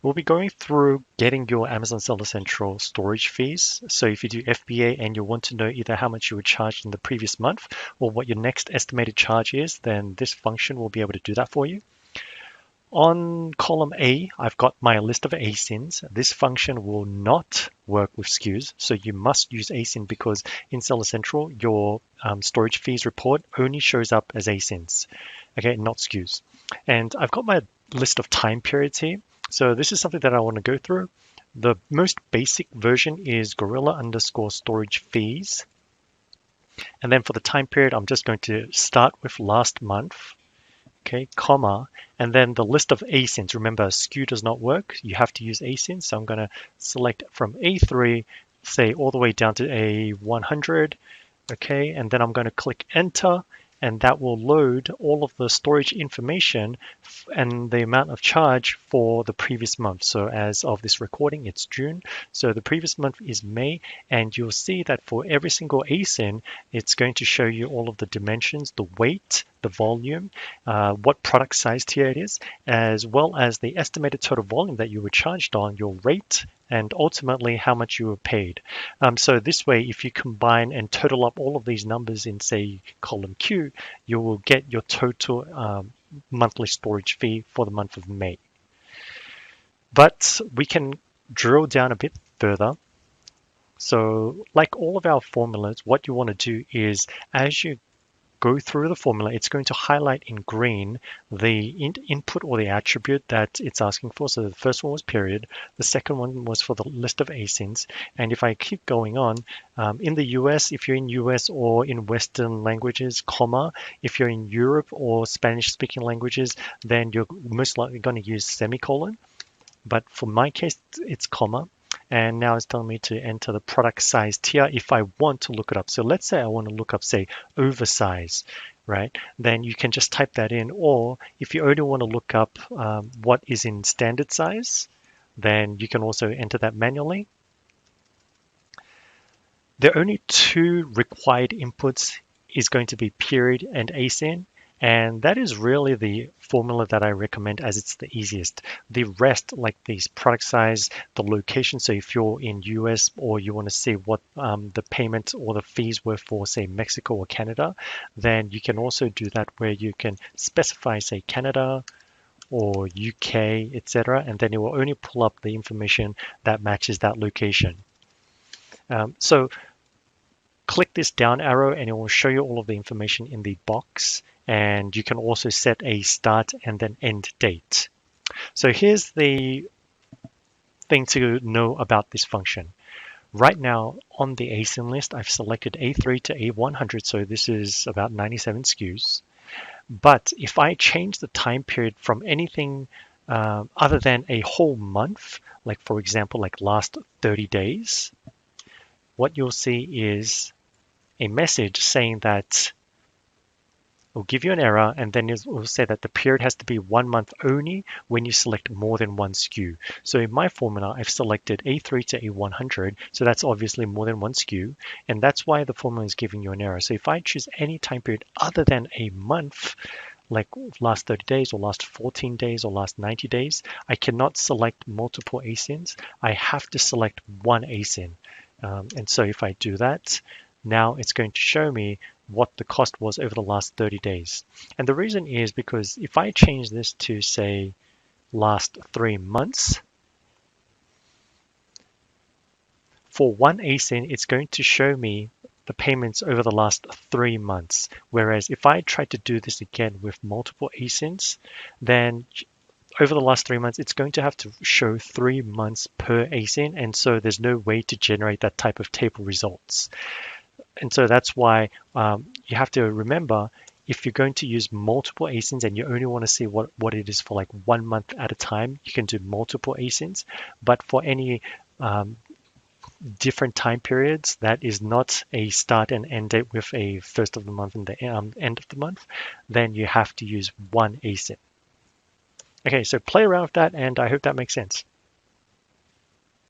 We'll be going through getting your Amazon Seller Central storage fees. So if you do FBA and you want to know either how much you were charged in the previous month or what your next estimated charge is, then this function will be able to do that for you. On column A, I've got my list of ASINs. This function will not work with SKUs, so you must use ASIN because in Seller Central, your storage fees report only shows up as ASINs, okay, not SKUs. And I've got my list of time periods here. So this is something that I want to go through. The most basic version is gorilla_storage fees. And then for the time period, I'm just going to start with last month. Okay, comma, and then the list of ASINs. Remember, SKU does not work. You have to use ASIN. So I'm going to select from A3, say all the way down to A100. Okay, and then I'm going to click enter, and that will load all of the storage information and the amount of charge for the previous month. So as of this recording, it's June. So the previous month is May, and you'll see that for every single ASIN, it's going to show you all of the dimensions, the weight, the volume, what product size tier it is, as well as the estimated total volume that you were charged on, your rate, and ultimately how much you were paid. So this way, if you combine and total up all of these numbers in, say, column Q, you will get your total monthly storage fee for the month of May. But we can drill down a bit further. So like all of our formulas, what you want to do is as you go through the formula, it's going to highlight in green the input or the attribute that it's asking for. So the first one was period. The second one was for the list of ASINs. And if I keep going on, in the US, if you're in US or in Western languages, comma. If you're in Europe or Spanish-speaking languages, then you're most likely going to use semicolon. But for my case, it's comma. And now it's telling me to enter the product size tier if I want to look it up. So let's say I want to look up, say, Oversize, right? Then you can just type that in. Or if you only want to look up what is in standard size, then you can also enter that manually. There are only two required inputs is going to be period and ASIN. And that is really the formula that I recommend as it's the easiest. The rest, like these product size, the location, so if you're in US or you want to see what the payment or the fees were for, say, Mexico or Canada, then you can also do that where you can specify, say, Canada or UK, etc. And then it will only pull up the information that matches that location. So click this down arrow and it will show you all of the information in the box. And you can also set a start and then end date. So here's the thing to know about this function. Right now on the ASIN list, I've selected A3 to A100, so this is about 97 SKUs. But if I change the time period from anything other than a whole month, like for example, like last 30 days, what you'll see is a message saying that will give you an error, and then it will say that the period has to be 1 month only when you select more than one SKU. So in my formula, I've selected A3 to A100, so that's obviously more than one SKU, and that's why the formula is giving you an error. So if I choose any time period other than a month, like last 30 days or last 14 days or last 90 days, I cannot select multiple ASINs. I have to select one ASIN. And so if I do that, now it's going to show me what the cost was over the last 30 days. And the reason is because if I change this to, say, last 3 months, for one ASIN, it's going to show me the payments over the last 3 months. Whereas if I try to do this again with multiple ASINs, then over the last 3 months, it's going to have to show 3 months per ASIN. And so there's no way to generate that type of table results. And so that's why you have to remember, if you're going to use multiple ASINs and you only want to see what it is for like 1 month at a time, you can do multiple ASINs. But for any different time periods, that is not a start and end date with a first of the month and the end of the month, then you have to use one ASIN. Okay, so play around with that, and I hope that makes sense.